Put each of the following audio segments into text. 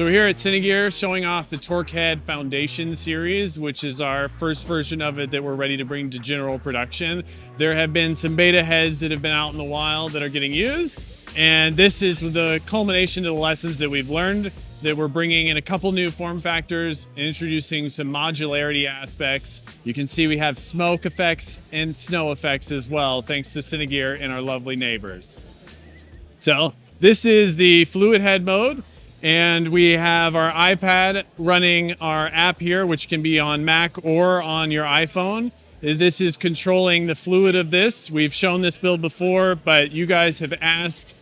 So we're here at Cine Gear showing off the TORQ Head Foundation series, which is our first version of it that we're ready to bring to general production. There have been some beta heads that have been out in the wild that are getting used, and this is the culmination of the lessons that we've learned, that we're bringing in a couple new form factors and introducing some modularity aspects. You can see we have smoke effects and snow effects as well, thanks to Cine Gear and our lovely neighbors. So this is the fluid head mode. And we have our iPad running our app here, which can be on Mac or on your iPhone. This is controlling the fluid of this. We've shown this build before, but you guys have asked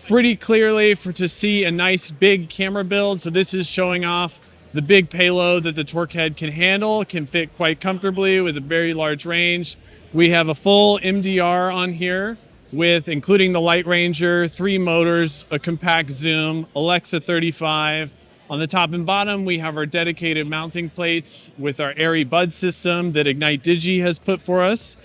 pretty clearly to see a nice big camera build. So this is showing off the big payload that the TORQ Head can handle, can fit quite comfortably with a very large range. We have a full MDR on here, with including the Light Ranger, 3 motors, a compact zoom, Alexa 35. On the top and bottom, we have our dedicated mounting plates with our Airy Bud system that Ignite Digi has put for us.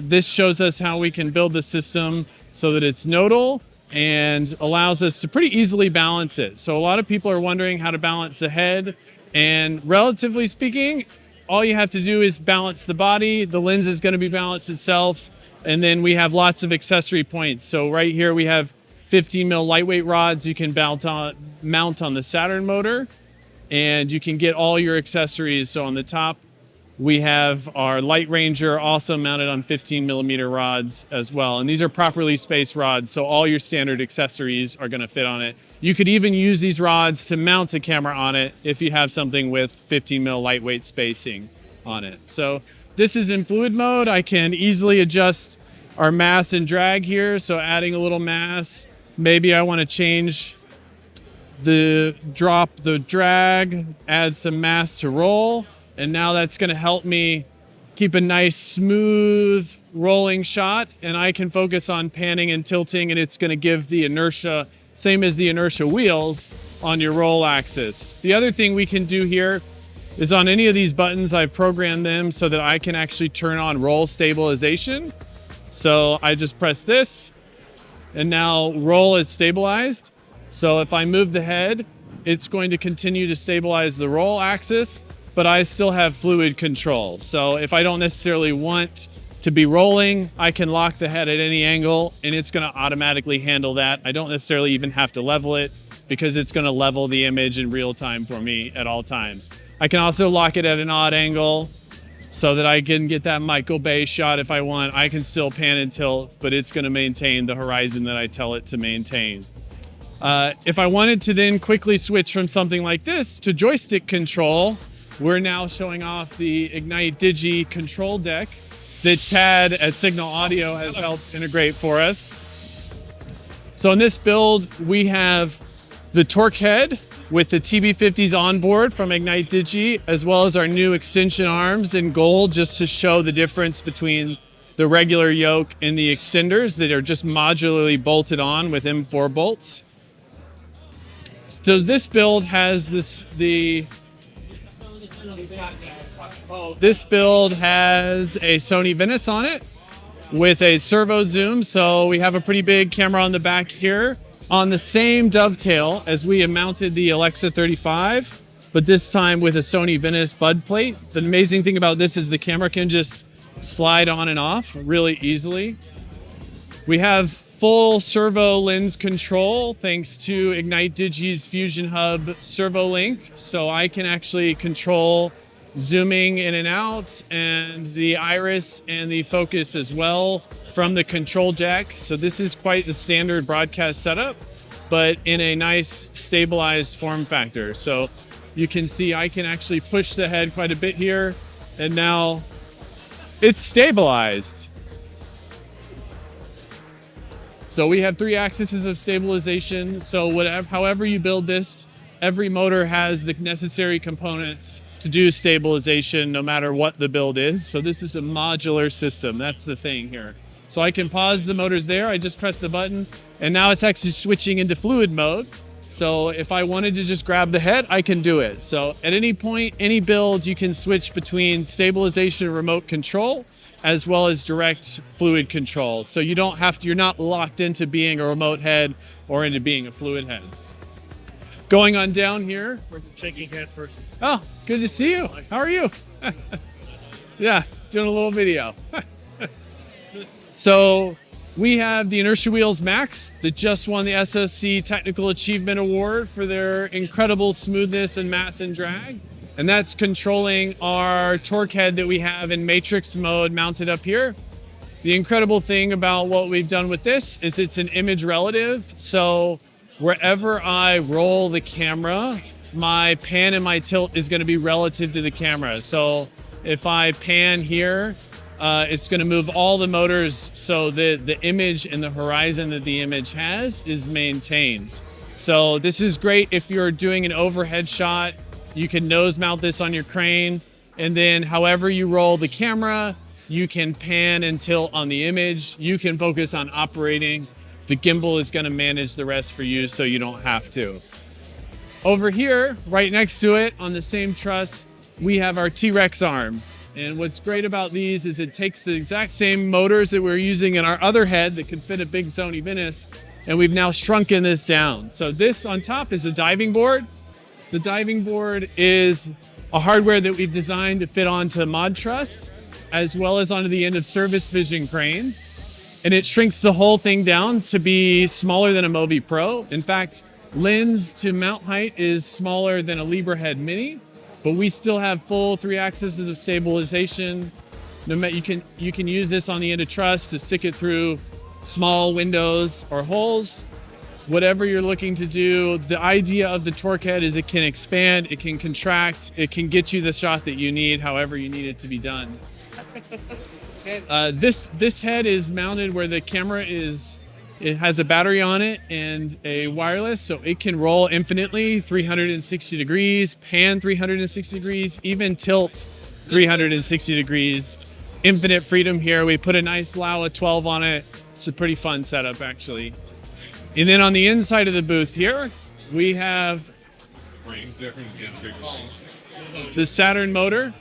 This shows us how we can build the system so that it's nodal and allows us to pretty easily balance it. So a lot of people are wondering how to balance the head, and relatively speaking, all you have to do is balance the body. The lens is going to be balanced itself. And then we have lots of accessory points. So right here we have 15 mil lightweight rods you can mount on the Saturn motor, and you can get all your accessories. So on the top, we have our Light Ranger also mounted on 15 millimeter rods as well. And these are properly spaced rods, so all your standard accessories are gonna fit on it. You could even use these rods to mount a camera on it if you have something with 15 mil lightweight spacing on it. So this is in fluid mode. I can easily adjust our mass and drag here. So adding a little mass, maybe I want to change the drag, add some mass to roll. And now that's going to help me keep a nice smooth rolling shot. And I can focus on panning and tilting, and it's going to give the inertia, same as the inertia wheels on your roll axis. The other thing we can do here is on any of these buttons, I've programmed them so that I can actually turn on roll stabilization. So I just press this, and now roll is stabilized. So if I move the head, it's going to continue to stabilize the roll axis, but I still have fluid control. So if I don't necessarily want to be rolling, I can lock the head at any angle, and it's going to automatically handle that. I don't necessarily even have to level it, because it's going to level the image in real time for me at all times. I can also lock it at an odd angle so that I can get that Michael Bay shot if I want. I can still pan and tilt, but it's going to maintain the horizon that I tell it to maintain. If I wanted to then quickly switch from something like this to joystick control, we're now showing off the Ignite Digi control deck that Chad at Signal Audio has helped integrate for us. So in this build, we have the TORQ Head with the TB50s on board from Ignite Digi, as well as our new extension arms in gold, just to show the difference between the regular yoke and the extenders that are just modularly bolted on with M4 bolts. So this build has this build has a Sony Venice on it with a servo zoom. So we have a pretty big camera on the back here, on the same dovetail as we have mounted the Alexa 35, but this time with a Sony Venice bud plate. The amazing thing about this is the camera can just slide on and off really easily. We have full servo lens control thanks to Ignite Digi's Fusion Hub servo link, so I can actually control zooming in and out, and the iris and the focus as well from the control jack. So this is quite the standard broadcast setup, but in a nice stabilized form factor. So you can see I can actually push the head quite a bit here, and now it's stabilized. So we have 3 axes of stabilization. So however you build this, every motor has the necessary components to do stabilization no matter what the build is. So this is a modular system. That's the thing here. So I can pause the motors there. I just press the button, and now it's actually switching into fluid mode. So if I wanted to just grab the head, I can do it. So at any point, any build, you can switch between stabilization and remote control, as well as direct fluid control. So you don't have to, you're not locked into being a remote head or into being a fluid head. Going on down here. We're shaking hands first. Oh, good to see you. How are you? Yeah, doing a little video. So we have the Inertia Wheels Max that just won the SOC Technical Achievement Award for their incredible smoothness and mass and drag. And that's controlling our torque head that we have in matrix mode mounted up here. The incredible thing about what we've done with this is it's an image relative. So wherever I roll the camera, my pan and my tilt is going to be relative to the camera. So if I pan here, it's going to move all the motors so the image and the horizon that the image has is maintained. So this is great if you're doing an overhead shot. You can nose mount this on your crane, and then however you roll the camera, you can pan and tilt on the image. You can focus on operating. The gimbal is going to manage the rest for you so you don't have to. Over here, right next to it on the same truss, we have our T-Rex arms. And what's great about these is it takes the exact same motors that we're using in our other head that could fit a big Sony Venice, and we've now shrunken this down. So this on top is a diving board. The diving board is a hardware that we've designed to fit onto mod truss, as well as onto the end of service vision crane. And it shrinks the whole thing down to be smaller than a Mobi Pro. In fact, lens to mount height is smaller than a Libra Head Mini, but we still have full 3 axes of stabilization. You can use this on the end of truss to stick it through small windows or holes. Whatever you're looking to do, the idea of the torque head is it can expand, it can contract, it can get you the shot that you need, however you need it to be done. This head is mounted where the camera it has a battery on it and a wireless, so it can roll infinitely 360 degrees, pan 360 degrees, even tilt 360 degrees. Infinite freedom here. We put a nice Laowa 12 on it. It's a pretty fun setup, actually. And then on the inside of the booth here, we have the Saturn motor.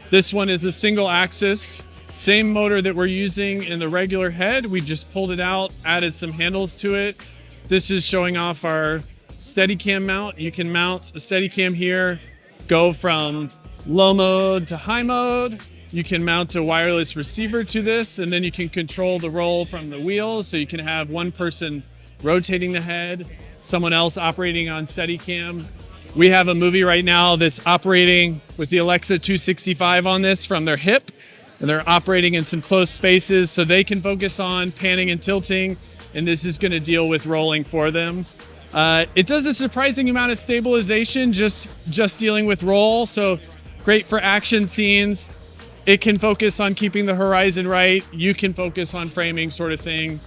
This one is a single axis, same motor that we're using in the regular head. We just pulled it out, added some handles to it. This is showing off our Steadicam mount. You can mount a Steadicam here, go from low mode to high mode. You can mount a wireless receiver to this, and then you can control the roll from the wheels. So you can have one person rotating the head, someone else operating on Steadicam. We have a movie right now that's operating with the Alexa 265 on this from their hip, and they're operating in some close spaces so they can focus on panning and tilting, and this is going to deal with rolling for them. It does a surprising amount of stabilization just dealing with roll, so great for action scenes. It can focus on keeping the horizon right. You can focus on framing, sort of thing.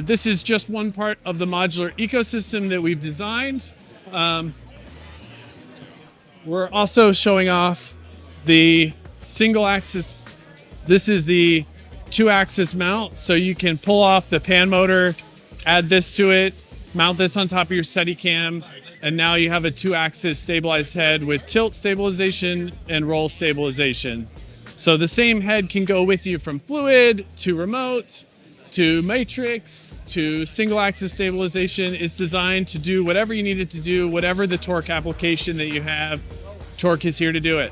This is just one part of the modular ecosystem that we've designed. We're also showing off the single axis. This is the 2-axis mount. So you can pull off the pan motor, add this to it, mount this on top of your Steadicam, and now you have a 2-axis stabilized head with tilt stabilization and roll stabilization. So the same head can go with you from fluid to remote to matrix to single axis stabilization. Is designed to do whatever you need it to do, whatever the TORQ application that you have. TORQ is here to do it.